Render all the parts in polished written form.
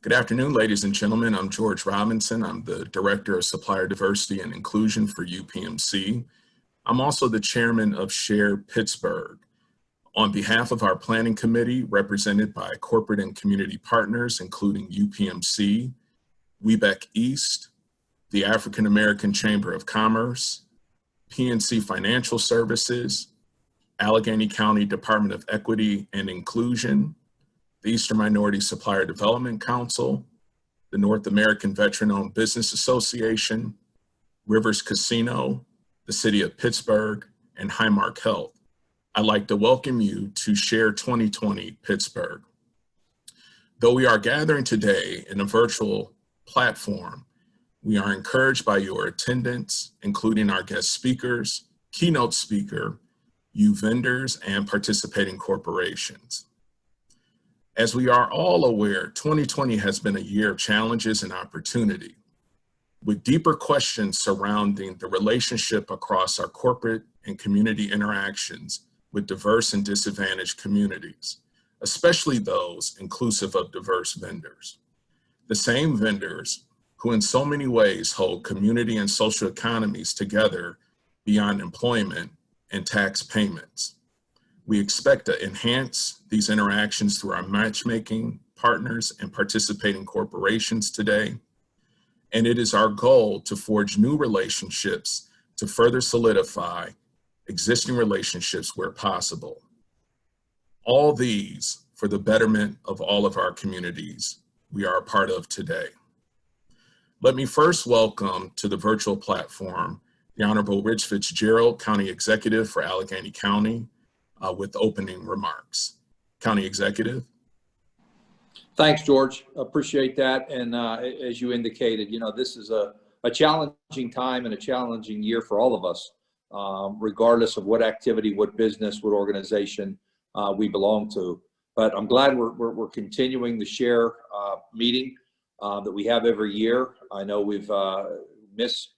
Good afternoon, ladies and gentlemen. I'm George Robinson. I'm the Director of Supplier Diversity and Inclusion for UPMC. I'm also the Chairman of Share Pittsburgh. On behalf of our Planning Committee, represented by corporate and community partners, including UPMC, Webec East, the African American Chamber of Commerce, PNC Financial Services, Allegheny County Department of Equity and Inclusion, the Eastern Minority Supplier Development Council, the North American Veteran-Owned Business Association, Rivers Casino, the City of Pittsburgh, and Highmark Health. I'd like to welcome you to Share 2020 Pittsburgh. Though we are gathering today in a virtual platform, we are encouraged by your attendance, including our guest speakers, keynote speaker, you vendors, and participating corporations. As we are all aware, 2020 has been a year of challenges and opportunity, with deeper questions surrounding the relationship across our corporate and community interactions with diverse and disadvantaged communities, especially those inclusive of diverse vendors. The same vendors who in so many ways hold community and social economies together beyond employment and tax payments. We expect to enhance these interactions through our matchmaking partners and participating corporations today. And it is our goal to forge new relationships to further solidify existing relationships where possible. All these for the betterment of all of our communities we are a part of today. Let me first welcome to the virtual platform the Honorable Rich Fitzgerald, County Executive for Allegheny County, with opening remarks. County Executive. Thanks, George. Appreciate that. And as you indicated, this is a challenging time and a challenging year for all of us, regardless of what activity, what business, what organization we belong to. But I'm glad we're continuing the share meeting that we have every year. I know we've missed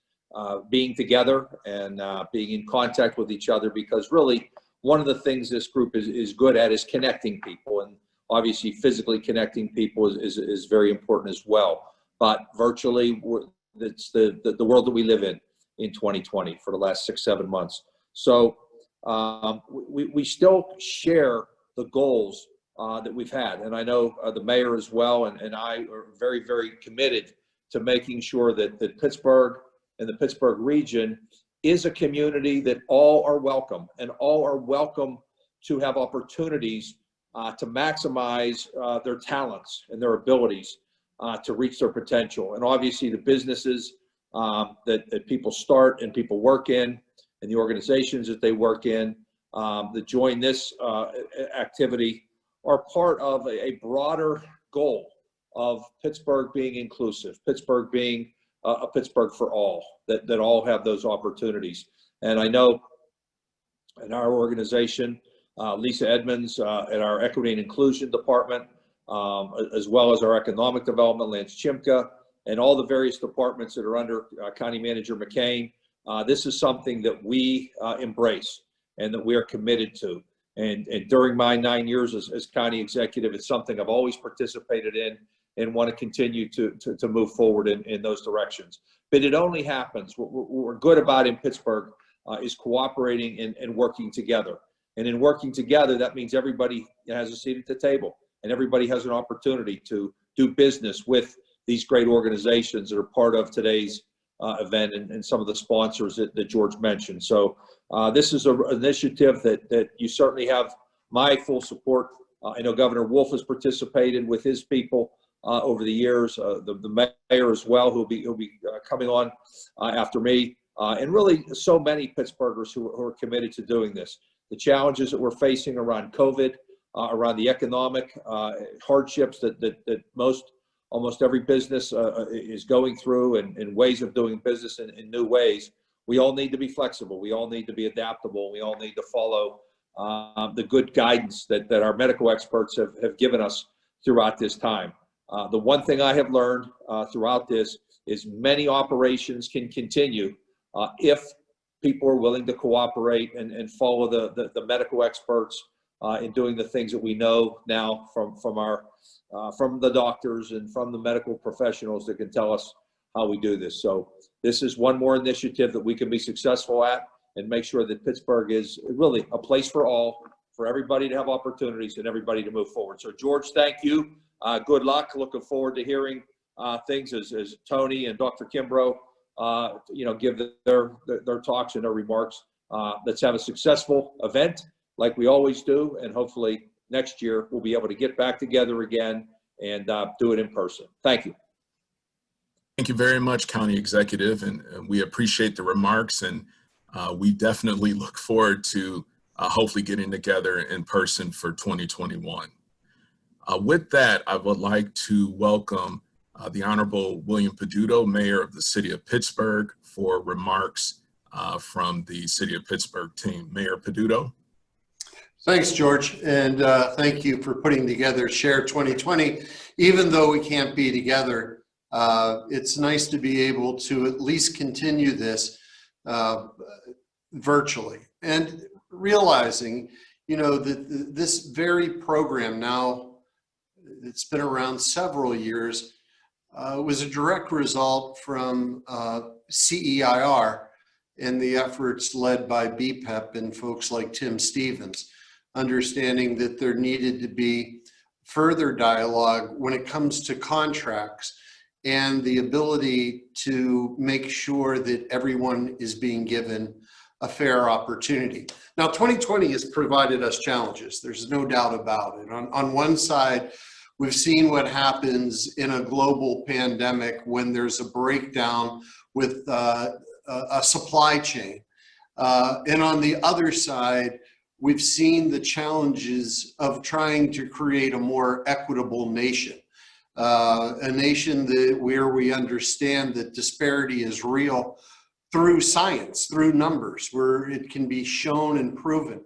being together and being in contact with each other, because really one of the things this group is good at is connecting people, and obviously physically connecting people is very important as well. But virtually, it's the world that we live in 2020 for the last 6-7 months. So we still share the goals that we've had, and I know the mayor as well and I are very, very committed to making sure that Pittsburgh and the Pittsburgh region is a community that all are welcome, and all are welcome to have opportunities to maximize their talents and their abilities to reach their potential. And obviously the businesses that people start and people work in, and the organizations that they work in that join this activity are part of a broader goal of Pittsburgh being inclusive, Pittsburgh being a Pittsburgh for all, that all have those opportunities. And I know in our organization, Lisa Edmonds at our Equity and Inclusion Department, as well as our Economic Development, Lance Chimka, and all the various departments that are under County Manager McCain, this is something that we embrace and that we are committed to. And during my 9 years as County Executive, it's something I've always participated in and want to continue to move forward in those directions. But it only happens, what we're good about in Pittsburgh is cooperating and working together. And in working together, that means everybody has a seat at the table, and everybody has an opportunity to do business with these great organizations that are part of today's event and some of the sponsors that George mentioned. So this is an initiative that you certainly have my full support. I know Governor Wolf has participated with his people over the years, the mayor as well, who'll be coming on after me, and really so many Pittsburghers who are committed to doing this. The challenges that we're facing around COVID, around the economic hardships that almost every business is going through, and ways of doing business in new ways. We all need to be flexible. We all need to be adaptable. We all need to follow the good guidance that our medical experts have given us throughout this time. The one thing I have learned throughout this is many operations can continue if people are willing to cooperate and follow the medical experts in doing the things that we know now from the doctors and from the medical professionals that can tell us how we do this. So this is one more initiative that we can be successful at and make sure that Pittsburgh is really a place for all, for everybody to have opportunities and everybody to move forward. So George, thank you. Good luck. Looking forward to hearing things as Toni and Dr. Kimbro, give their talks and their remarks. Let's have a successful event like we always do, and hopefully next year we'll be able to get back together again and do it in person. Thank you. Thank you very much, County Executive, and we appreciate the remarks, and we definitely look forward to hopefully getting together in person for 2021. With that, I would like to welcome the Honorable William Peduto, Mayor of the City of Pittsburgh, for remarks from the City of Pittsburgh team. Mayor Peduto. Thanks, George, and thank you for putting together Share 2020. Even though we can't be together, it's nice to be able to at least continue this virtually, and realizing, that this very program now, it's been around several years, was a direct result from CEIR and the efforts led by BPEP and folks like Tim Stevens, understanding that there needed to be further dialogue when it comes to contracts and the ability to make sure that everyone is being given a fair opportunity. Now, 2020 has provided us challenges. There's no doubt about it. On one side, we've seen what happens in a global pandemic when there's a breakdown with a supply chain. And on the other side, we've seen the challenges of trying to create a more equitable nation. A nation where we understand that disparity is real through science, through numbers, where it can be shown and proven.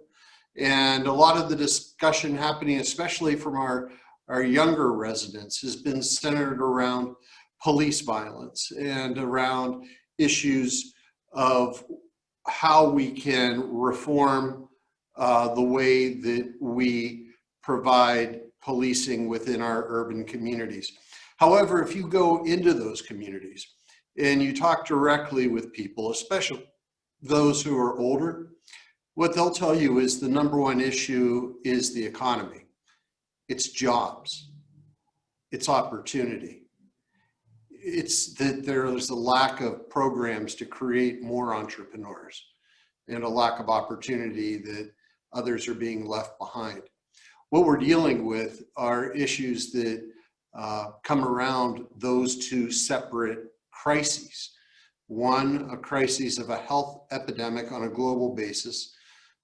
And a lot of the discussion happening, especially from our younger residents, has been centered around police violence and around issues of how we can reform the way that we provide policing within our urban communities. However, if you go into those communities and you talk directly with people, especially those who are older, what they'll tell you is the number one issue is the economy. It's jobs, it's opportunity. It's that there's a lack of programs to create more entrepreneurs and a lack of opportunity that others are being left behind. What we're dealing with are issues that come around those two separate crises. One, a crisis of a health epidemic on a global basis.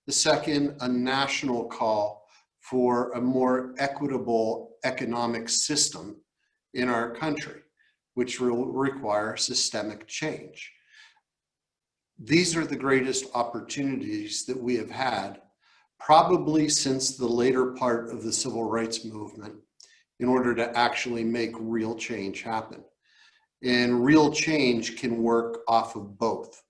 The second, a national call for a more equitable economic system in our country, which will require systemic change. These are the greatest opportunities that we have had probably since the later part of the civil rights movement in order to actually make real change happen. And real change can work off of both.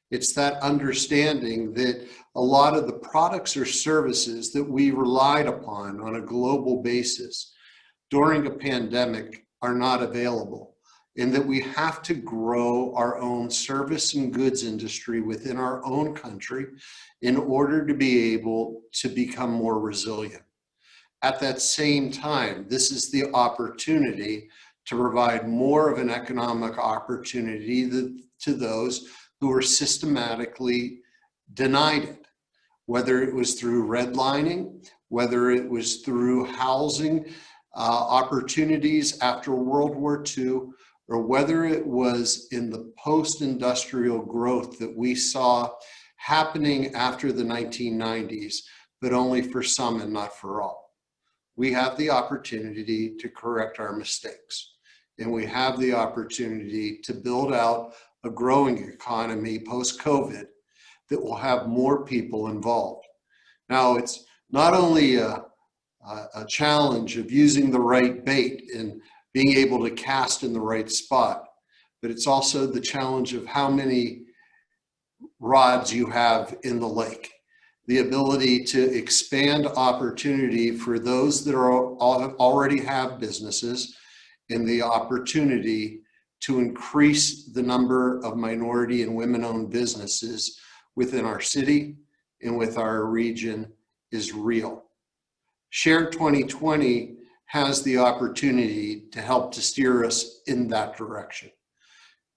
It's that understanding that a lot of the products or services that we relied upon on a global basis during a pandemic are not available, and that we have to grow our own service and goods industry within our own country in order to be able to become more resilient. At that same time, this is the opportunity to provide more of an economic opportunity to those who are systematically denied it, whether it was through redlining, whether it was through housing opportunities after World War II, or whether it was in the post-industrial growth that we saw happening after the 1990s, but only for some and not for all. We have the opportunity to correct our mistakes, and we have the opportunity to build out a growing economy post-COVID that will have more people involved. Now, it's not only a challenge of using the right bait and being able to cast in the right spot, but it's also the challenge of how many rods you have in the lake. the ability to expand opportunity for those that already have businesses, and the opportunity to increase the number of minority and women-owned businesses within our city and with our region is real. Share 2020 has the opportunity to help to steer us in that direction.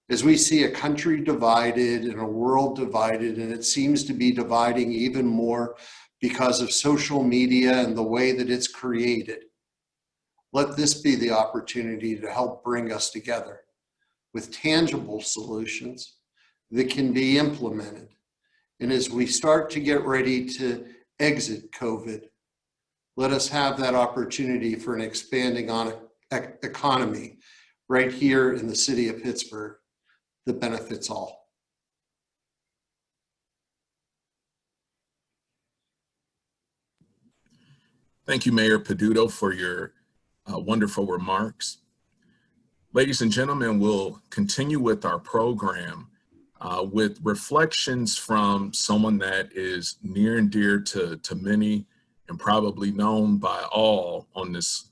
As we see a country divided and a world divided, and it seems to be dividing even more because of social media and the way that it's created, let this be the opportunity to help bring us together with tangible solutions that can be implemented. And as we start to get ready to exit COVID, let us have that opportunity for an expanding economy right here in the city of Pittsburgh that benefits all. Thank you, Mayor Peduto, for your wonderful remarks. Ladies and gentlemen, we'll continue with our program with reflections from someone that is near and dear to many and probably known by all on this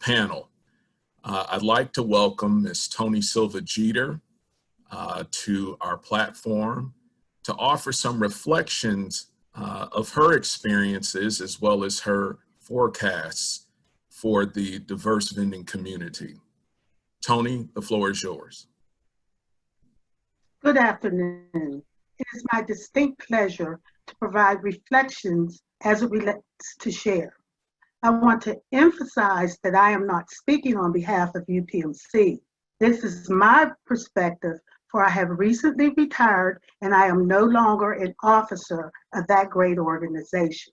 panel. I'd like to welcome Ms. Toni Silva Jeter to our platform to offer some reflections of her experiences as well as her forecasts for the diverse vending community. Toni, the floor is yours. Good afternoon. It is my distinct pleasure to provide reflections as it relates to share. I want to emphasize that I am not speaking on behalf of UPMC. This is my perspective, for I have recently retired and I am no longer an officer of that great organization.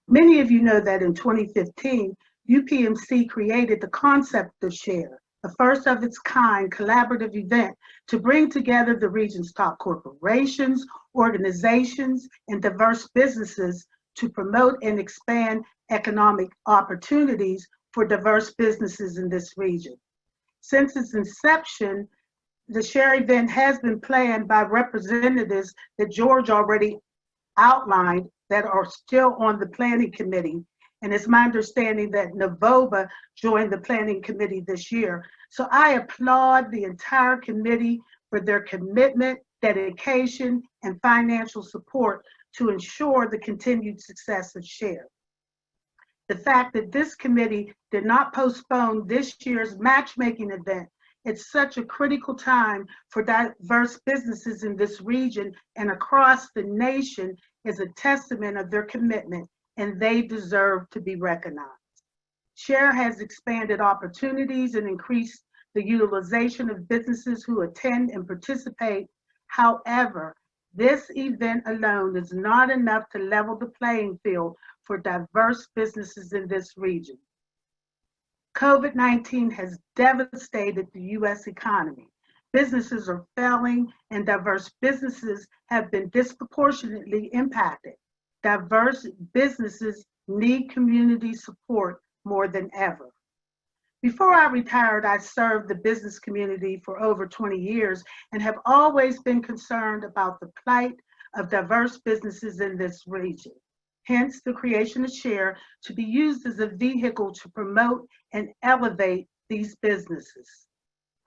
Many of you know that in 2015, UPMC created the concept of share, the first of its kind collaborative event to bring together the region's top corporations, organizations, and diverse businesses to promote and expand economic opportunities for diverse businesses in this region. Since its inception, the share event has been planned by representatives that George already outlined that are still on the planning committee. And it's my understanding that Novova joined the planning committee this year. So I applaud the entire committee for their commitment, dedication, and financial support to ensure the continued success of SHARE. The fact that this committee did not postpone this year's matchmaking event at such a critical time for diverse businesses in this region and across the nation is a testament of their commitment, and they deserve to be recognized. SHARE has expanded opportunities and increased the utilization of businesses who attend and participate. However, this event alone is not enough to level the playing field for diverse businesses in this region. COVID-19 has devastated the U.S. economy. Businesses are failing and diverse businesses have been disproportionately impacted. Diverse businesses need community support more than ever. Before I retired, I served the business community for over 20 years and have always been concerned about the plight of diverse businesses in this region. Hence, the creation of SHARE to be used as a vehicle to promote and elevate these businesses.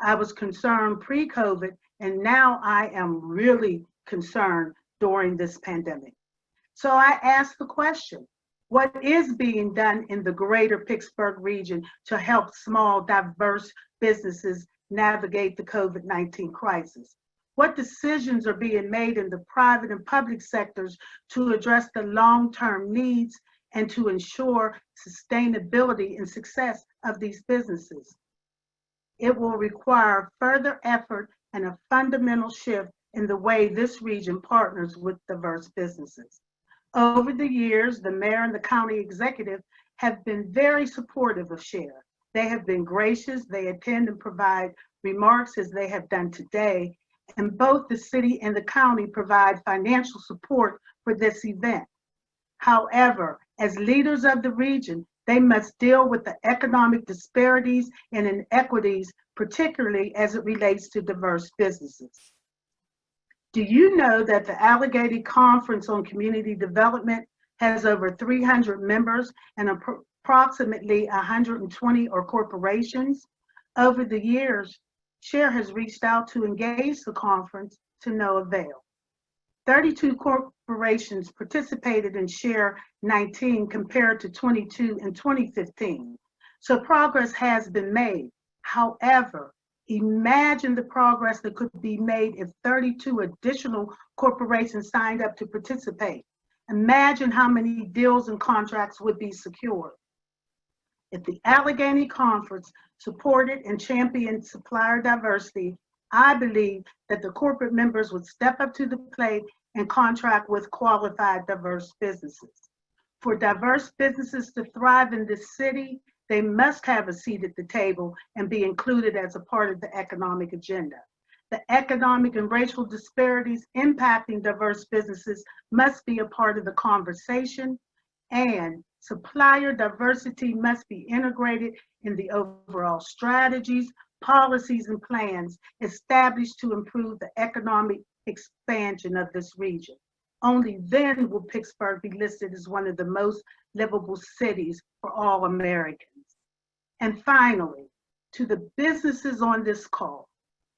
I was concerned pre-COVID, and now I am really concerned during this pandemic. So I asked the question, what is being done in the greater Pittsburgh region to help small, diverse businesses navigate the COVID-19 crisis? What decisions are being made in the private and public sectors to address the long-term needs and to ensure sustainability and success of these businesses? It will require further effort and a fundamental shift in the way this region partners with diverse businesses. Over the years, the mayor and the county executive have been very supportive of SHARE. They have been gracious, they attend and provide remarks as they have done today, and both the city and the county provide financial support for this event. However, as leaders of the region, they must deal with the economic disparities and inequities, particularly as it relates to diverse businesses. Do you know that the Allegheny Conference on Community Development has over 300 members and approximately 120 are corporations? Over the years, SHARE has reached out to engage the conference to no avail. 32 corporations participated in SHARE 19 compared to 22 in 2015. So progress has been made. However, imagine the progress that could be made if 32 additional corporations signed up to participate. Imagine how many deals and contracts would be secured. If the Allegheny Conference supported and championed supplier diversity, I believe that the corporate members would step up to the plate and contract with qualified diverse businesses. For diverse businesses to thrive in this city, they must have a seat at the table and be included as a part of the economic agenda. The economic and racial disparities impacting diverse businesses must be a part of the conversation, and supplier diversity must be integrated in the overall strategies, policies, and plans established to improve the economic expansion of this region. Only then will Pittsburgh be listed as one of the most livable cities for all Americans. And finally, to the businesses on this call,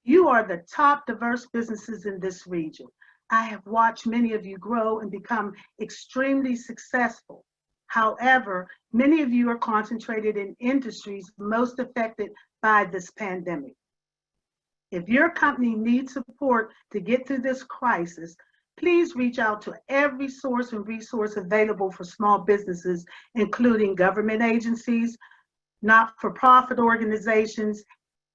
you are the top diverse businesses in this region. I have watched many of you grow and become extremely successful. However, many of you are concentrated in industries most affected by this pandemic. If your company needs support to get through this crisis, please reach out to every source and resource available for small businesses, including government agencies, not-for-profit organizations,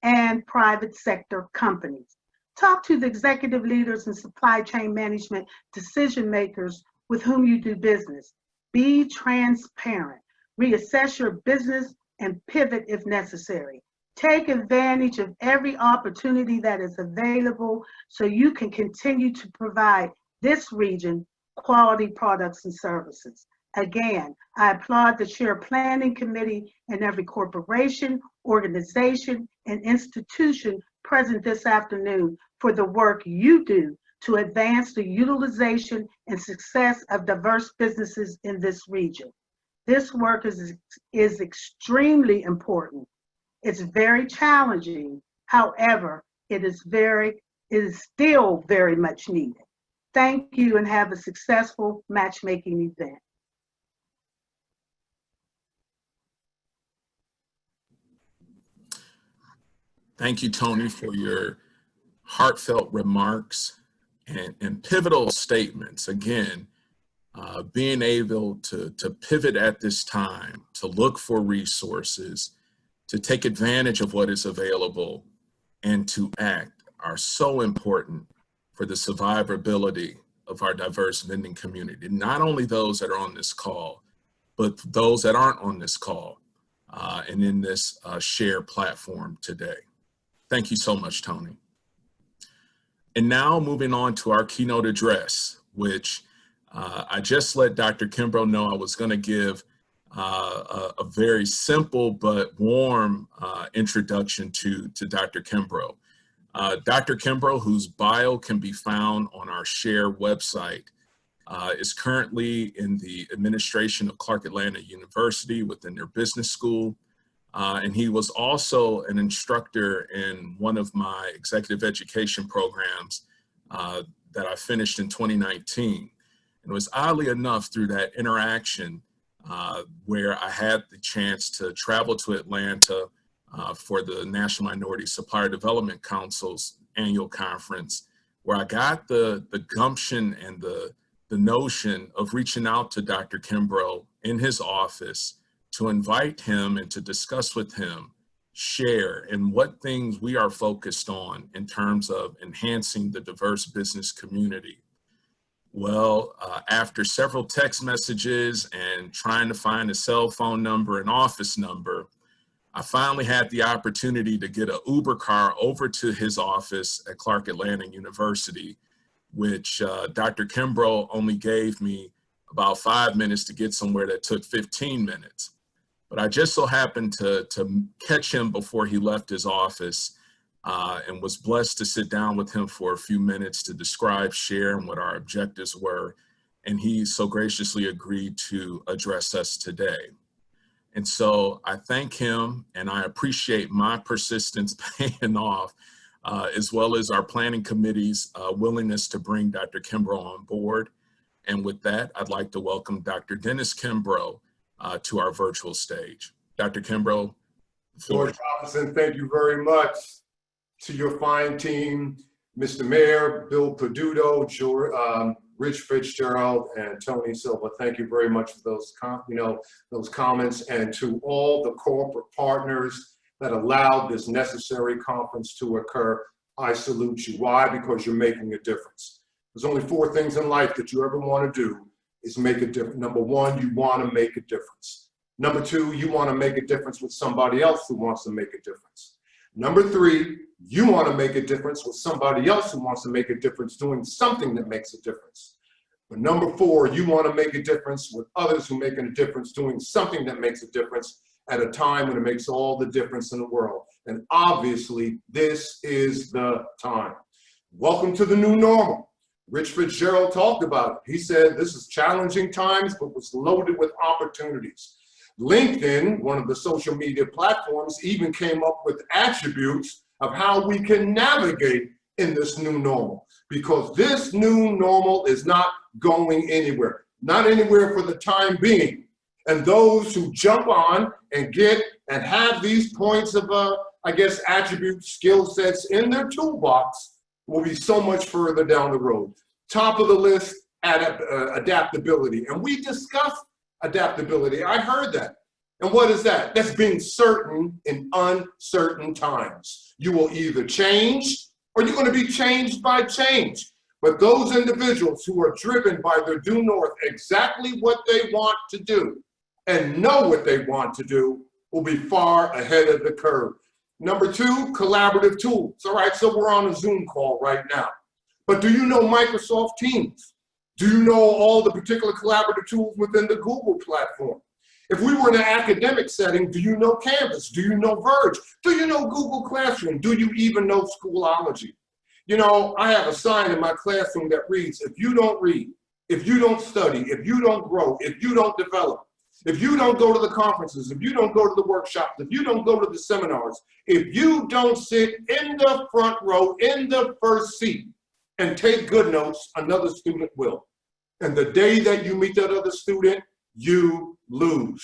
and private sector companies. Talk to the executive leaders and supply chain management decision makers with whom you do business. Be transparent. Reassess your business and pivot if necessary. Take advantage of every opportunity that is available so you can continue to provide this region quality products and services. Again, I applaud the SHARE Planning Committee and every corporation, organization, and institution present this afternoon for the work you do to advance the utilization and success of diverse businesses in this region. This work is extremely important. It's very challenging. However, it is still very much needed. Thank you and have a successful matchmaking event. Thank you, Toni, for your heartfelt remarks and pivotal statements. Again, being able to pivot at this time, to look for resources, to take advantage of what is available, and to act are so important for the survivability of our diverse vending community. Not only those that are on this call, but those that aren't on this call and in this SHARE platform today. Thank you so much, Toni. And now moving on to our keynote address, which I just let Dr. Kimbro know I was going to give a very simple but warm introduction to Dr. Kimbro. Dr. Kimbro, whose bio can be found on our SHARE website, is currently in the administration of Clark Atlanta University within their business school. And he was also an instructor in one of my executive education programs that I finished in 2019. And it was oddly enough through that interaction where I had the chance to travel to Atlanta for the National Minority Supplier Development Council's annual conference, where I got the gumption and the notion of reaching out to Dr. Kimbro in his office to invite him and to discuss with him SHARE and what things we are focused on in terms of enhancing the diverse business community. Well, after several text messages and trying to find a cell phone number and office number, I finally had the opportunity to get an Uber car over to his office at Clark Atlanta University, which Dr. Kimbro only gave me about 5 minutes to get somewhere that took 15 minutes. But I just so happened to catch him before he left his office and was blessed to sit down with him for a few minutes to describe, share, and what our objectives were. And he so graciously agreed to address us today. And so I thank him, and I appreciate my persistence paying off, as well as our planning committee's willingness to bring Dr. Kimbro on board. And with that, I'd like to welcome Dr. Dennis Kimbro to our virtual stage. Dr. Kimbro. George Robinson, thank you very much. To your fine team, Mr. Mayor, Bill Peduto, Rich Fitzgerald, and Toni Silva. Thank you very much for those, those comments, and to all the corporate partners that allowed this necessary conference to occur. I salute you. Why? Because you're making a difference. There's only 4 things in life that you ever want to do is make a difference. Number 1, you want to make a difference. Number 2, you want to make a difference with somebody else who wants to make a difference. Number 3, you want to make a difference with somebody else who wants to make a difference doing something that makes a difference. But number 4, you want to make a difference with others who are making a difference doing something that makes a difference at a time when it makes all the difference in the world. And obviously, this is the time. Welcome to the new normal. Rich Fitzgerald talked about it. He said this is challenging times, but was loaded with opportunities. LinkedIn, one of the social media platforms, even came up with attributes of how we can navigate in this new normal, because this new normal is not going anywhere, not anywhere for the time being. And those who jump on and get and have these points of, attributes, skill sets in their toolbox will be so much further down the road. Top of the list, adaptability. And we discussed adaptability. I heard that. And what is that? That's being certain in uncertain times. You will either change or you're going to be changed by change. But those individuals who are driven by their due north, exactly what they want to do and know what they want to do, will be far ahead of the curve. Number 2, collaborative tools. All right, so we're on a Zoom call right now. But do you know Microsoft Teams? Do you know all the particular collaborative tools within the Google platform? If we were in an academic setting, do you know Canvas? Do you know Verge? Do you know Google Classroom? Do you even know Schoolology? You know, I have a sign in my classroom that reads, if you don't read, if you don't study, if you don't grow, if you don't develop, if you don't go to the conferences, if you don't go to the workshops, if you don't go to the seminars, if you don't sit in the front row, in the first seat, and take good notes, another student will. And the day that you meet that other student, you lose.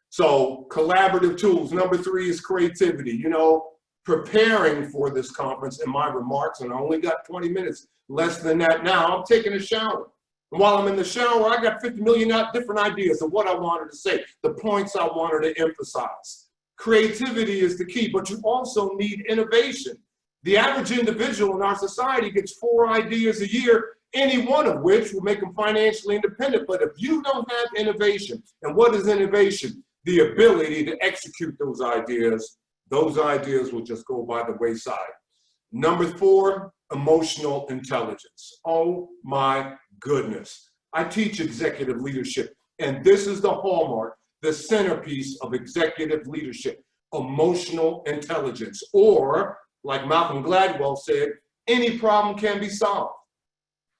So collaborative tools. Number 3 is creativity. You know, preparing for this conference in my remarks, and I only got 20 minutes, less than that now, I'm taking a shower. And while I'm in the shower, I got 50 million different ideas of what I wanted to say, the points I wanted to emphasize. Creativity is the key, but you also need innovation. The average individual in our society gets 4 ideas a year, any one of which will make them financially independent. But if you don't have innovation, and what is innovation? The ability to execute those ideas will just go by the wayside. Number 4, emotional intelligence. Oh my goodness. I teach executive leadership, and this is the hallmark, the centerpiece of executive leadership, emotional intelligence, or like Malcolm Gladwell said, any problem can be solved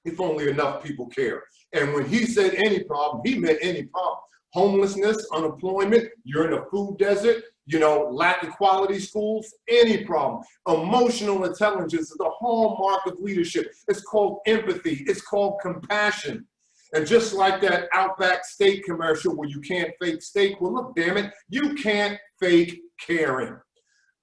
if only enough people care. And when he said any problem, he meant any problem. Homelessness, unemployment, you're in a food desert, you know, lack of quality schools, any problem. Emotional intelligence is the hallmark of leadership. It's called empathy. It's called compassion. And just like that Outback steak commercial where you can't fake steak, well, look, damn it, you can't fake caring.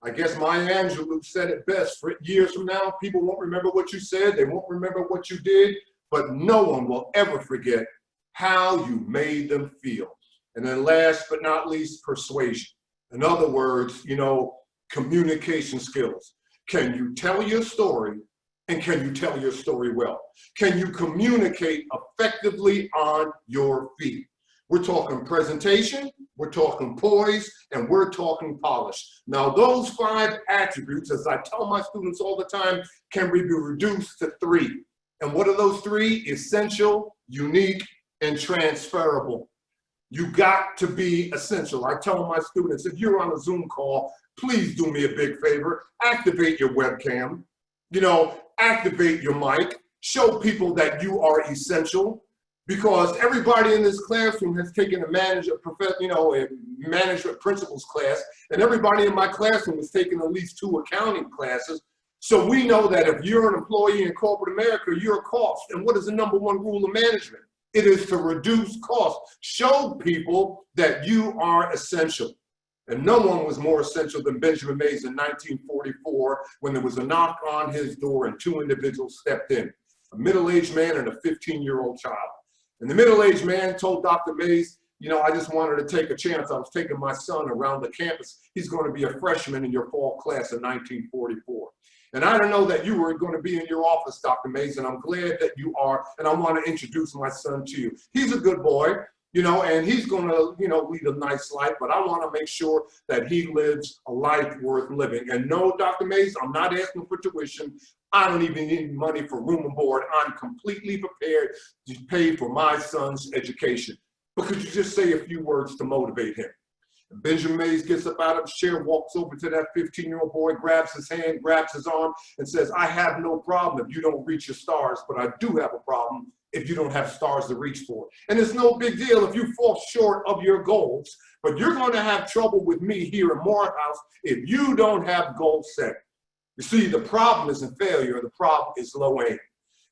I guess Maya Angelou said it best. For years from now, people won't remember what you said. They won't remember what you did, but no one will ever forget how you made them feel. And then last but not least, persuasion. In other words, you know, communication skills. Can you tell your story, and can you tell your story well? Can you communicate effectively on your feet? We're talking presentation, we're talking poise, and we're talking polish. Now, those 5 attributes, as I tell my students all the time, can be reduced to 3. And what are those 3? Essential, unique, and transferable. You got to be essential. I tell my students, if you're on a Zoom call, please do me a big favor. Activate your webcam. You know, activate your mic. Show people that you are essential, because everybody in this classroom has taken a management principles class, and everybody in my classroom has taken at least 2 accounting classes. So we know that if you're an employee in corporate America, you're a cost. And what is the #1 rule of management? It is to reduce costs. Show people that you are essential. And no one was more essential than Benjamin Mays in 1944, when there was a knock on his door and 2 individuals stepped in, a middle-aged man and a 15-year-old child. And the middle-aged man told Dr. Mays, you know, I just wanted to take a chance. I was taking my son around the campus. He's going to be a freshman in your fall class in 1944. And I don't know that you were going to be in your office, Dr. Mays, and I'm glad that you are, and I want to introduce my son to you. He's a good boy, you know, and he's going to, you know, lead a nice life, but I want to make sure that he lives a life worth living. And no, Dr. Mays, I'm not asking for tuition. I don't even need money for room and board. I'm completely prepared to pay for my son's education. But could you just say a few words to motivate him? And Benjamin Mays gets up out of his chair, walks over to that 15-year-old boy, grabs his hand, grabs his arm, and says, I have no problem if you don't reach your stars, but I do have a problem if you don't have stars to reach for. And it's no big deal if you fall short of your goals, but you're going to have trouble with me here in Morehouse if you don't have goals set. You see, the problem isn't failure, the problem is low aim.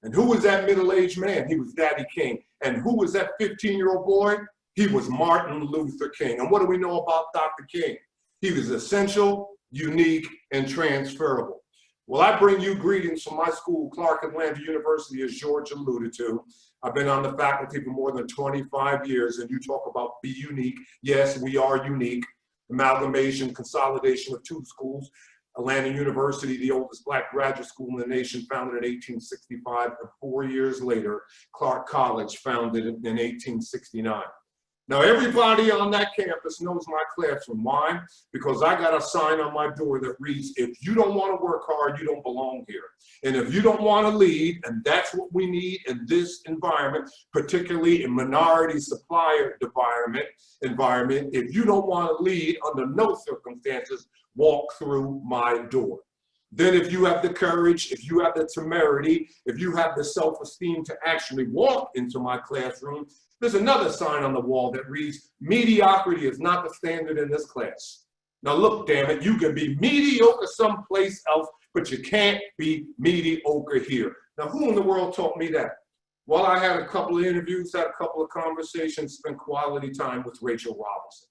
And who was that middle-aged man? He was Daddy King. And who was that 15-year-old boy? He was Martin Luther King. And what do we know about Dr. King? He was essential, unique, and transferable. Well, I bring you greetings from my school, Clark Atlanta University, as George alluded to. I've been on the faculty for more than 25 years, and you talk about be unique. Yes, we are unique. Amalgamation, consolidation of 2 schools. Atlanta University, the oldest Black graduate school in the nation, founded in 1865, and 4 years later, Clark College, founded in 1869. Now, everybody on that campus knows my classroom. Why? Because I got a sign on my door that reads, if you don't want to work hard, you don't belong here. And if you don't want to lead, and that's what we need in this environment, particularly in minority supplier environment, if you don't want to lead, under no circumstances, walk through my door. Then if you have the courage, if you have the temerity, if you have the self-esteem to actually walk into my classroom, there's another sign on the wall that reads, mediocrity is not the standard in this class. Now look, damn it, you can be mediocre someplace else, but you can't be mediocre here. Now who in the world taught me that? Well, I had a couple of interviews, had a couple of conversations, spent quality time with Rachel Robinson,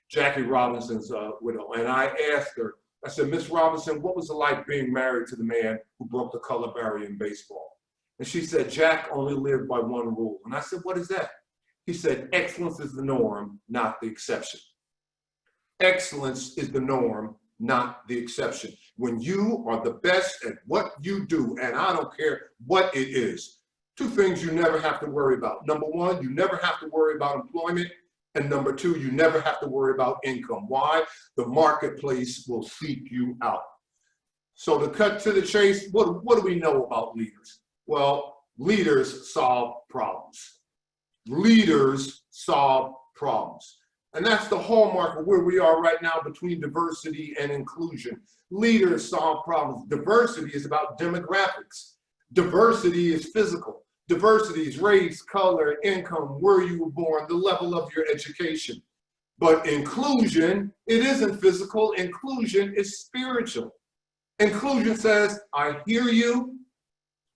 Jackie Robinson's widow. And I asked her, I said, Miss Robinson, what was it like being married to the man who broke the color barrier in baseball? And she said, Jack only lived by one rule. And I said, what is that? He said, excellence is the norm, not the exception. Excellence is the norm, not the exception. When you are the best at what you do, and I don't care what it is, 2 things you never have to worry about. Number 1, you never have to worry about employment. And number 2, you never have to worry about income. Why? The marketplace will seek you out. So to cut to the chase, what do we know about leaders? Well, leaders solve problems. Leaders solve problems. And that's the hallmark of where we are right now between diversity and inclusion. Leaders solve problems. Diversity is about demographics. Diversity is physical. Diversity is race, color, income, where you were born, the level of your education. But inclusion, it isn't physical. Inclusion is spiritual. Inclusion says, I hear you,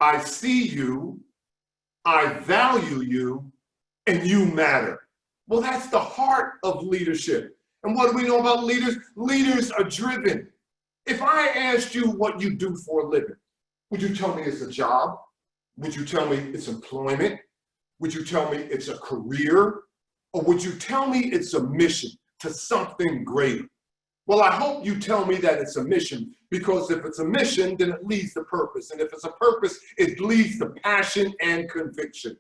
I see you, I value you, and you matter. Well, that's the heart of leadership. And what do we know about leaders? Leaders are driven. If I asked you what you do for a living, would you tell me it's a job? Would you tell me it's employment? Would you tell me it's a career? Or would you tell me it's a mission to something greater? Well, I hope you tell me that it's a mission, because if it's a mission, then it leads to purpose. And if it's a purpose, it leads to passion and conviction.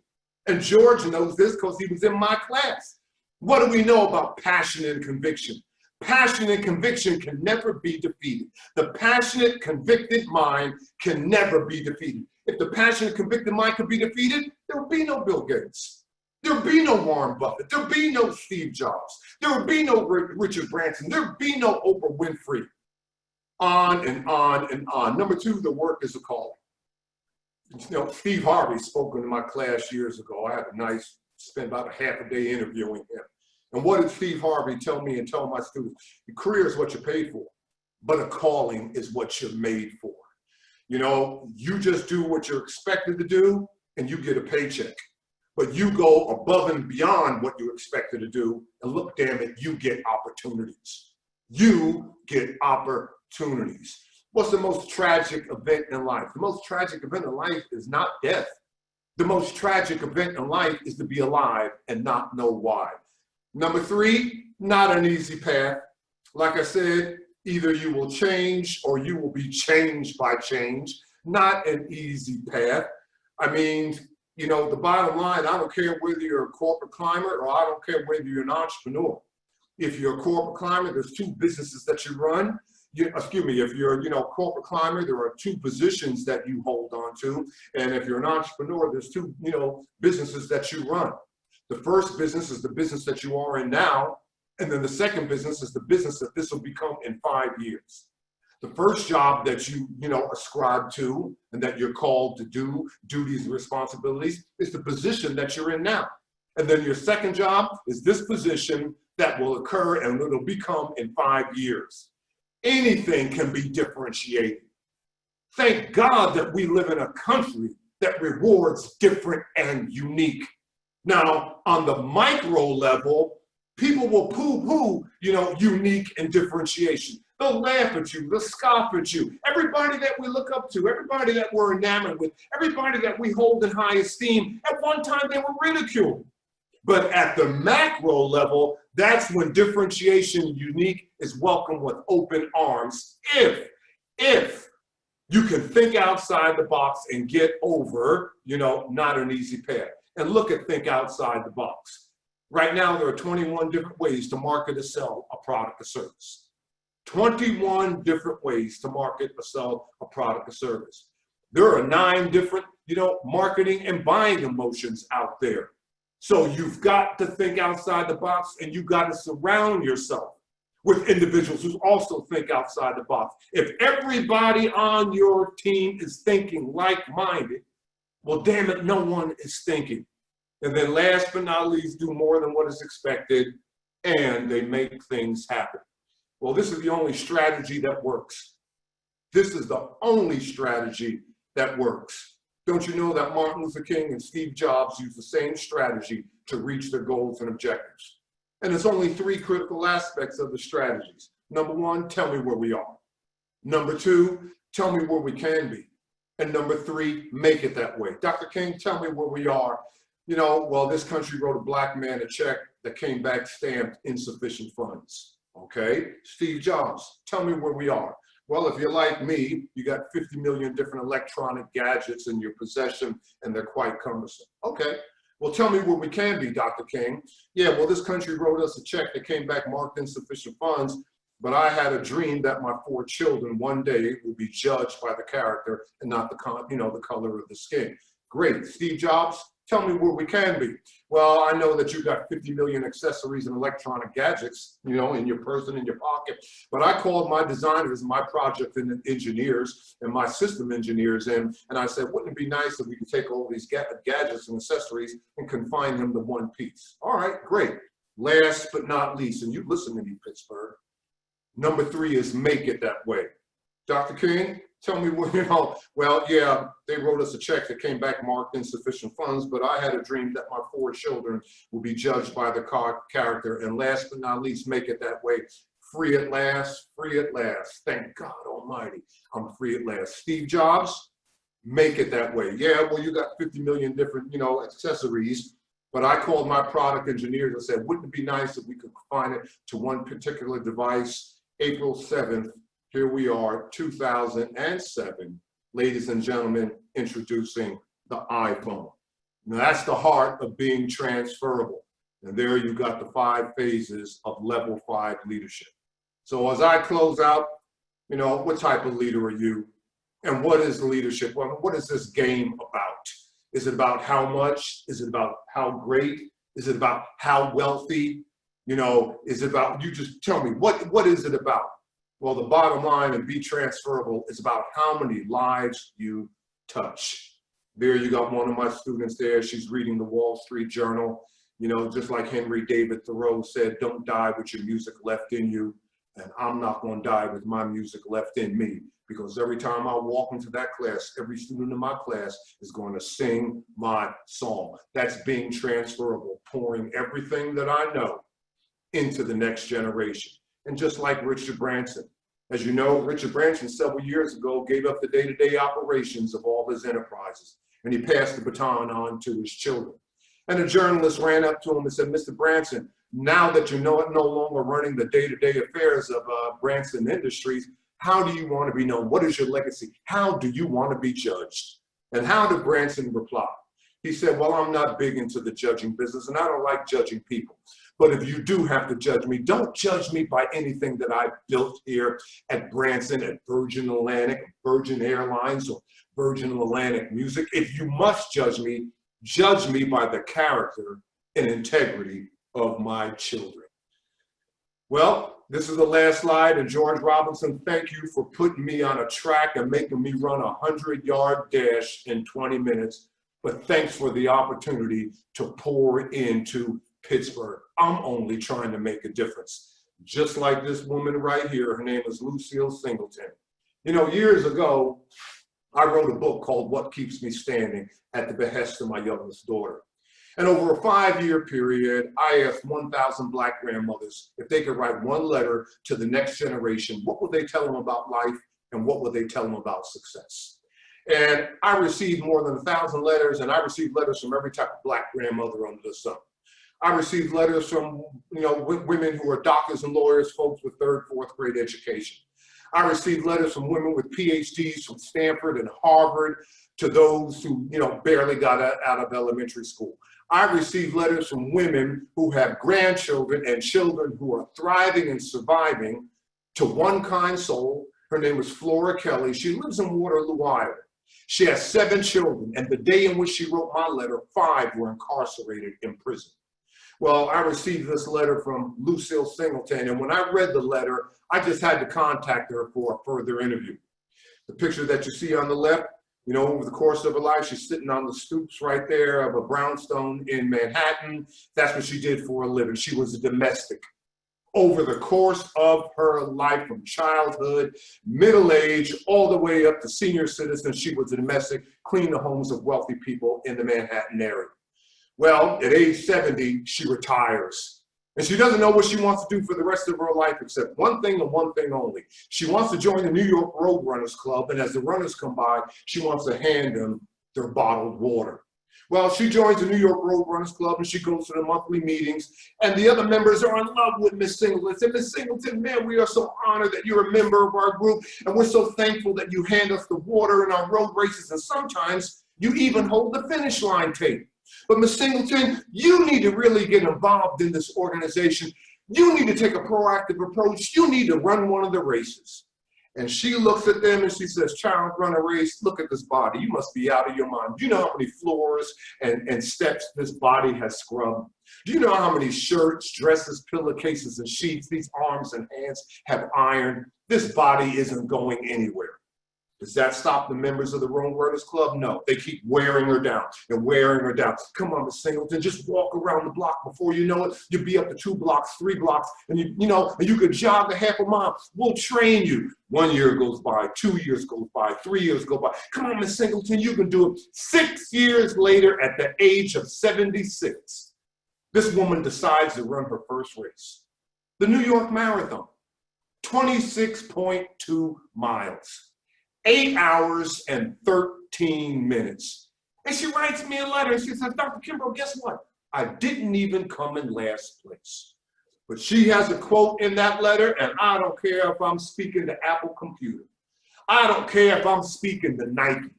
And George knows this because he was in my class. What do we know about passion and conviction? Passion and conviction can never be defeated. The passionate, convicted mind can never be defeated. If the passionate, convicted mind could be defeated, there would be no Bill Gates. There would be no Warren Buffett. There would be no Steve Jobs. There would be no Richard Branson. There would be no Oprah Winfrey. On and on and on. Number two, the work is a calling. You know, Steve Harvey spoke in my class years ago. I had spent about a half a day interviewing him. And what did Steve Harvey tell me and tell my students? Your career is what you're paid for, but a calling is what you're made for. You know, you just do what you're expected to do and you get a paycheck. But you go above and beyond what you're expected to do, and look, damn it, you get opportunities. You get opportunities. What's the most tragic event in life? The most tragic event in life is not death. The most tragic event in life is to be alive and not know why. Number three, not an easy path. Like I said, either you will change or you will be changed by change. Not an easy path. I mean, you know, the bottom line, I don't care whether you're a corporate climber or I don't care whether you're an entrepreneur. If you're a corporate climber, there's two businesses that you run. If you're, you know, a corporate climber, there are two positions that you hold on to. And if you're an entrepreneur, there's two, you know, businesses that you run. The first business is the business that you are in now. And then the second business is the business that this will become in 5 years. The first job that you ascribe to and that you're called to do, duties and responsibilities, is the position that you're in now. And then your second job is this position that will occur and it'll become in 5 years. Anything can be differentiated. Thank God that we live in a country that rewards different and unique. Now, on the micro level, people will poo-poo, you know, unique and differentiation. They'll laugh at you, they'll scoff at you. Everybody that we look up to, everybody that we're enamored with, everybody that we hold in high esteem, at one time they were ridiculed. But at the macro level, that's when differentiation unique is welcomed with open arms. If you can think outside the box and get over, you know, not an easy path. And look at think outside the box. Right now, there are 21 different ways to market or sell a product or service. 21 different ways to market or sell a product or service. There are 9 different, you know, marketing and buying emotions out there. So you've got to think outside the box and you've got to surround yourself with individuals who also think outside the box. If everybody on your team is thinking like-minded, well, damn it, no one is thinking. And then last but not least, do more than what is expected, and they make things happen. Well, this is the only strategy that works. This is the only strategy that works. Don't you know that Martin Luther King and Steve Jobs used the same strategy to reach their goals and objectives? And there's only 3 critical aspects of the strategies. Number 1, tell me where we are. Number 2, tell me where we can be. And number 3, make it that way. Dr. King, tell me where we are. You know, well, this country wrote a black man a check that came back stamped insufficient funds. Okay, Steve Jobs, tell me where we are. Well, if you're like me, you got 50 million different electronic gadgets in your possession and they're quite cumbersome. Okay, well, tell me where we can be, Dr. King. Yeah, well, this country wrote us a check that came back marked insufficient funds, but I had a dream that my 4 children one day would be judged by the character and not the color of the skin. Great, Steve Jobs, tell me where we can be. Well, I know that you got 50 million accessories and electronic gadgets, you know, in your purse and in your pocket. But I called my designers, my project engineers, and my system engineers in, and I said, wouldn't it be nice if we could take all these gadgets and accessories and confine them to one piece? All right, great. Last but not least, and you listen to me, Pittsburgh, number 3 is make it that way. Dr. King, tell me where, you know, well, yeah, they wrote us a check that came back marked insufficient funds, but I had a dream that my 4 children will be judged by the character. And last but not least, make it that way. Free at last, free at last. Thank God Almighty, I'm free at last. Steve Jobs, make it that way. Yeah, well, you got 50 million different, you know, accessories, but I called my product engineers and said, wouldn't it be nice if we could confine it to one particular device? April 7th, here we are, 2007, ladies and gentlemen, introducing the iPhone. Now that's the heart of being transferable. And there you got the 5 phases of level 5 leadership. So as I close out, you know, what type of leader are you? And what is leadership? Well, what is this game about? Is it about how much? Is it about how great? Is it about how wealthy? You know, is it about, you just tell me, what is it about? Well, the bottom line in Be Transferable is about how many lives you touch. There you got one of my students there. She's reading the Wall Street Journal. You know, just like Henry David Thoreau said, don't die with your music left in you. And I'm not going to die with my music left in me, because every time I walk into that class, every student in my class is going to sing my song. That's being transferable, pouring everything that I know into the next generation. And just like Richard Branson, as you know, Richard Branson several years ago gave up the day-to-day operations of all his enterprises, and he passed the baton on to his children. And a journalist ran up to him and said, Mr. Branson, now that you're no longer running the day-to-day affairs of Branson Industries, how do you want to be known? What is your legacy? How do you want to be judged? And how did Branson reply? He said, well, I'm not big into the judging business, and I don't like judging people. But if you do have to judge me, don't judge me by anything that I built here at Branson, at Virgin Atlantic, Virgin Airlines, or Virgin Atlantic Music. If you must judge me by the character and integrity of my children. Well, this is the last slide, and George Robinson, thank you for putting me on a track and making me run a 100-yard dash in 20 minutes. But thanks for the opportunity to pour into Pittsburgh. I'm only trying to make a difference. Just like this woman right here, her name is Lucille Singleton. You know, years ago, I wrote a book called What Keeps Me Standing at the behest of my youngest daughter. And over a 5-year period, I asked 1,000 Black grandmothers if they could write one letter to the next generation. What would they tell them about life, and what would they tell them about success? And I received more than 1,000 letters, and I received letters from every type of Black grandmother under the sun. I received letters from, you know, women who are doctors and lawyers, folks with 3rd, 4th grade education. I received letters from women with PhDs from Stanford and Harvard, to those who, you know, barely got out of elementary school. I received letters from women who have grandchildren and children who are thriving and surviving, to one kind soul. Her name is Flora Kelly. She lives in Waterloo, Iowa. She has 7 children, and the day in which she wrote my letter, 5 were incarcerated in prison. Well, I received this letter from Lucille Singleton, and when I read the letter, I just had to contact her for a further interview. The picture that you see on the left, you know, over the course of her life, she's sitting on the stoops right there of a brownstone in Manhattan. That's what she did for a living. She was a domestic. Over the course of her life, from childhood, middle age, all the way up to senior citizen, she was a domestic, cleaned the homes of wealthy people in the Manhattan area. Well, at age 70, she retires. And she doesn't know what she wants to do for the rest of her life except one thing and one thing only. She wants to join the New York Road Runners Club, and as the runners come by, she wants to hand them their bottled water. Well, she joins the New York Road Runners Club, and she goes to the monthly meetings, and the other members are in love with Miss Singleton. They say, Miss Singleton, man, we are so honored that you're a member of our group, and we're so thankful that you hand us the water in our road races, and sometimes you even hold the finish line tape. But Ms. Singleton, you need to really get involved in this organization. You need to take a proactive approach. You need to run one of the races. And she looks at them and she says, child, run a race. Look at this body. You must be out of your mind. Do you know how many floors and steps this body has scrubbed? Do you know how many shirts, dresses, pillowcases, and sheets these arms and hands have ironed? This body isn't going anywhere. Does that stop the members of the Road Runners Club? No, they keep wearing her down and wearing her down. Come on, Miss Singleton, just walk around the block. Before you know it, you'll be up to 2 blocks, 3 blocks, and you could jog a half a mile. We'll train you. 1 year goes by, 2 years goes by, 3 years go by. Come on, Miss Singleton, you can do it. 6 years later, at the age of 76, this woman decides to run her first race. The New York Marathon, 26.2 miles. 8 hours and 13 minutes. And she writes me a letter and she says, Dr. Kimbro, guess what? I didn't even come in last place. But she has a quote in that letter, and I don't care if I'm speaking to Apple Computer. I don't care if I'm speaking to Nike.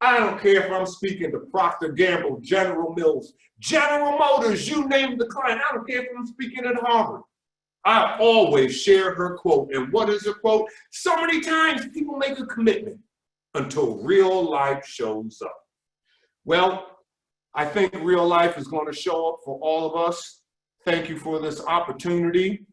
I don't care if I'm speaking to Procter & Gamble, General Mills, General Motors, you name the client. I don't care if I'm speaking at Harvard. I always share her quote. And what is her quote? So many times people make a commitment until real life shows up. Well, I think real life is going to show up for all of us. Thank you for this opportunity.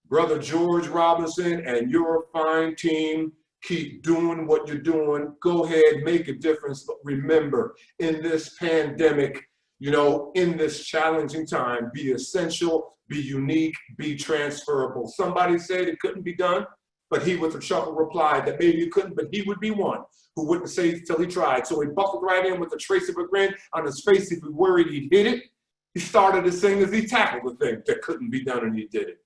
Brother George Robinson and your fine team, keep doing what you're doing. Go ahead, make a difference. But remember, in this pandemic, you know, in this challenging time, be essential, be unique, be transferable. Somebody said it couldn't be done, but he with a chuckle replied that maybe it couldn't, but he would be one who wouldn't say till he tried. So he buckled right in with a trace of a grin on his face. If he worried he'd hit it, he started to sing as he tackled the thing that couldn't be done, and he did it.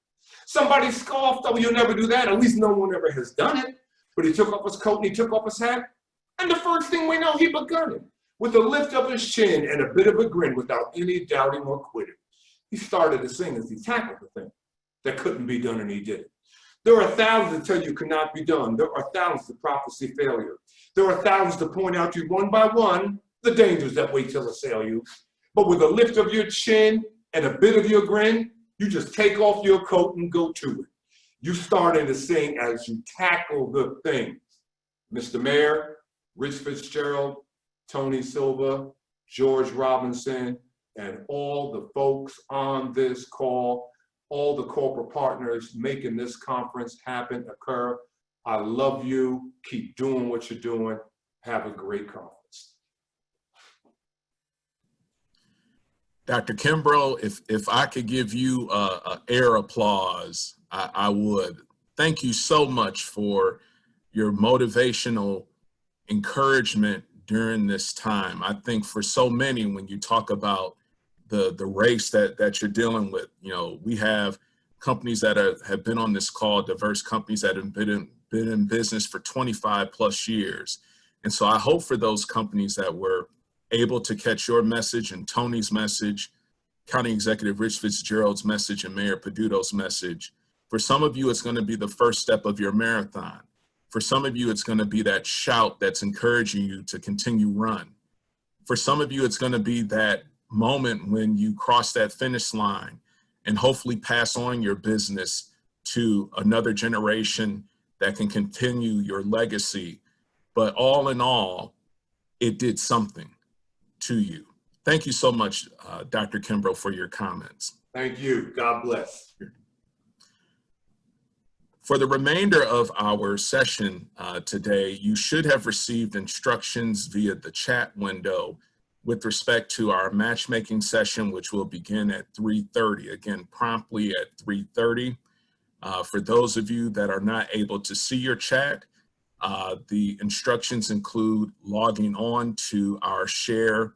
Somebody scoffed, oh, you'll never do that. At least no one ever has done it. But he took off his coat and he took off his hat. And the first thing we know, he begun it with a lift of his chin and a bit of a grin without any doubting or quitting. He started to sing as he tackled the thing that couldn't be done, and he did it. There are thousands that tell you cannot be done. There are thousands that prophesy failure. There are thousands to point out to you one by one the dangers that wait to assail you. But with a lift of your chin and a bit of your grin, you just take off your coat and go to it. You starting to sing as you tackle the things. Mr. Mayor, Rich Fitzgerald, Toni Silva, George Robinson, and all the folks on this call, all the corporate partners making this conference happen, occur. I love you. Keep doing what you're doing. Have a great conference. Dr. Kimbro, if I could give you a air applause, I would. Thank you so much for your motivational encouragement during this time. I think for so many, when you talk about the race that you're dealing with, you know, we have companies that have been on this call, diverse companies that have been in business for 25 plus years. And so I hope for those companies that were able to catch your message and Toni's message, County Executive Rich Fitzgerald's message, and Mayor Peduto's message. For some of you, it's going to be the first step of your marathon. For some of you, it's going to be that shout that's encouraging you to continue run. For some of you, it's going to be that moment when you cross that finish line and hopefully pass on your business to another generation that can continue your legacy. But all in all, it did something to you. Thank you so much, Dr. Kimbro, for your comments. Thank you. God bless. For the remainder of our session today, you should have received instructions via the chat window with respect to our matchmaking session, which will begin at 3:30, again, promptly at 3:30. For those of you that are not able to see your chat, the instructions include logging on to our share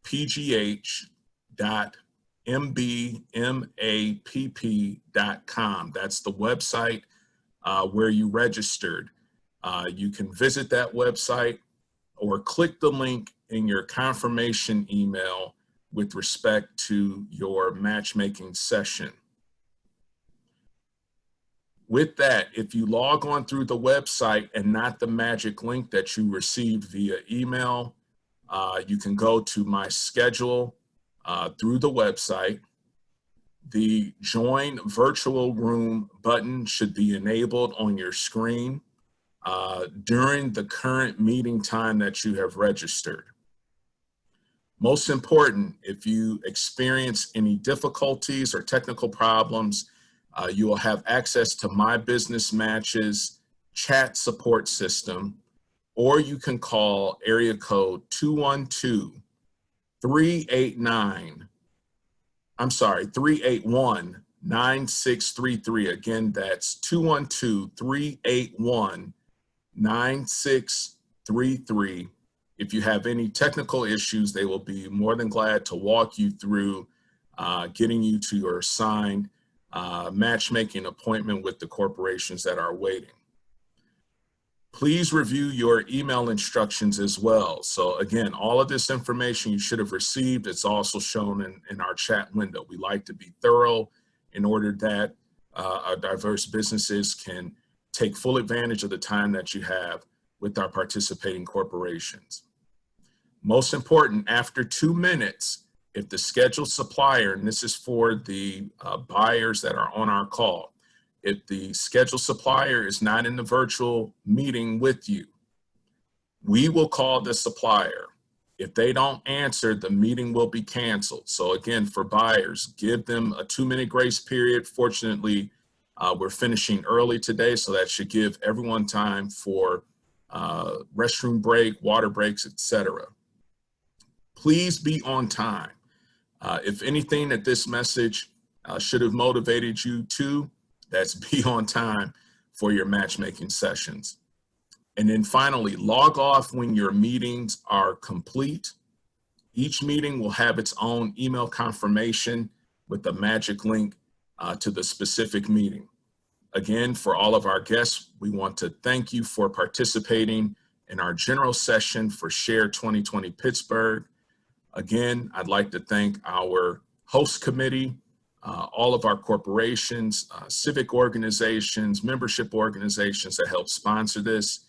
pgh.mbmapp.com. That's the website where you registered. You can visit that website or click the link in your confirmation email with respect to your matchmaking session. With that, if you log on through the website and not the magic link that you received via email, you can go to my schedule through the website. The Join Virtual Room button should be enabled on your screen during the current meeting time that you have registered. Most important, if you experience any difficulties or technical problems, you will have access to My Business Match's chat support system, or you can call area code 381-9633. Again, that's 212-381-9633. If you have any technical issues, they will be more than glad to walk you through getting you to your assigned matchmaking appointment with the corporations that are waiting. Please review your email instructions as well. So again, all of this information you should have received. It's also shown in our chat window. We like to be thorough in order that our diverse businesses can take full advantage of the time that you have with our participating corporations. Most important, after 2 minutes, if the scheduled supplier, and this is for the buyers that are on our call, if the scheduled supplier is not in the virtual meeting with you, we will call the supplier. If they don't answer, the meeting will be canceled. So again, for buyers, give them a 2-minute grace period. Fortunately, We're finishing early today, so that should give everyone time for restroom break, water breaks, etc. Please be on time. If anything that this message should have motivated you to, that's be on time for your matchmaking sessions. And then finally, log off when your meetings are complete. Each meeting will have its own email confirmation with the magic link to the specific meeting. Again, for all of our guests, we want to thank you for participating in our general session for Share 2020 Pittsburgh. Again, I'd like to thank our host committee, all of our corporations, civic organizations, membership organizations that help sponsor this,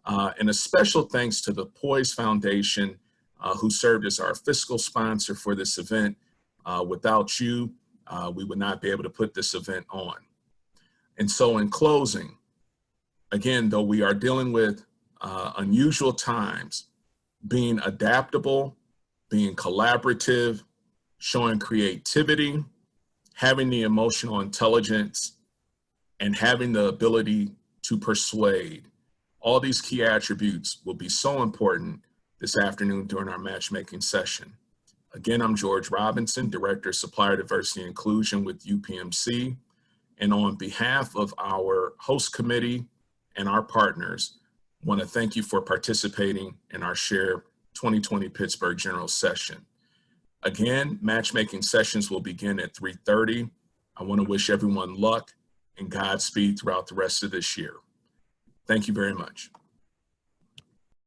and a special thanks to the Poise Foundation, who served as our fiscal sponsor for this event. Without you, we would not be able to put this event on. And so in closing, again, though we are dealing with unusual times, being adaptable, being collaborative, showing creativity, having the emotional intelligence, and having the ability to persuade, all these key attributes will be so important this afternoon during our matchmaking session. Again, I'm George Robinson, Director of Supplier Diversity and Inclusion with UPMC. And on behalf of our host committee and our partners, I want to thank you for participating in our Share 2020 Pittsburgh General Session. Again, matchmaking sessions will begin at 3:30. I want to wish everyone luck and Godspeed throughout the rest of this year. Thank you very much.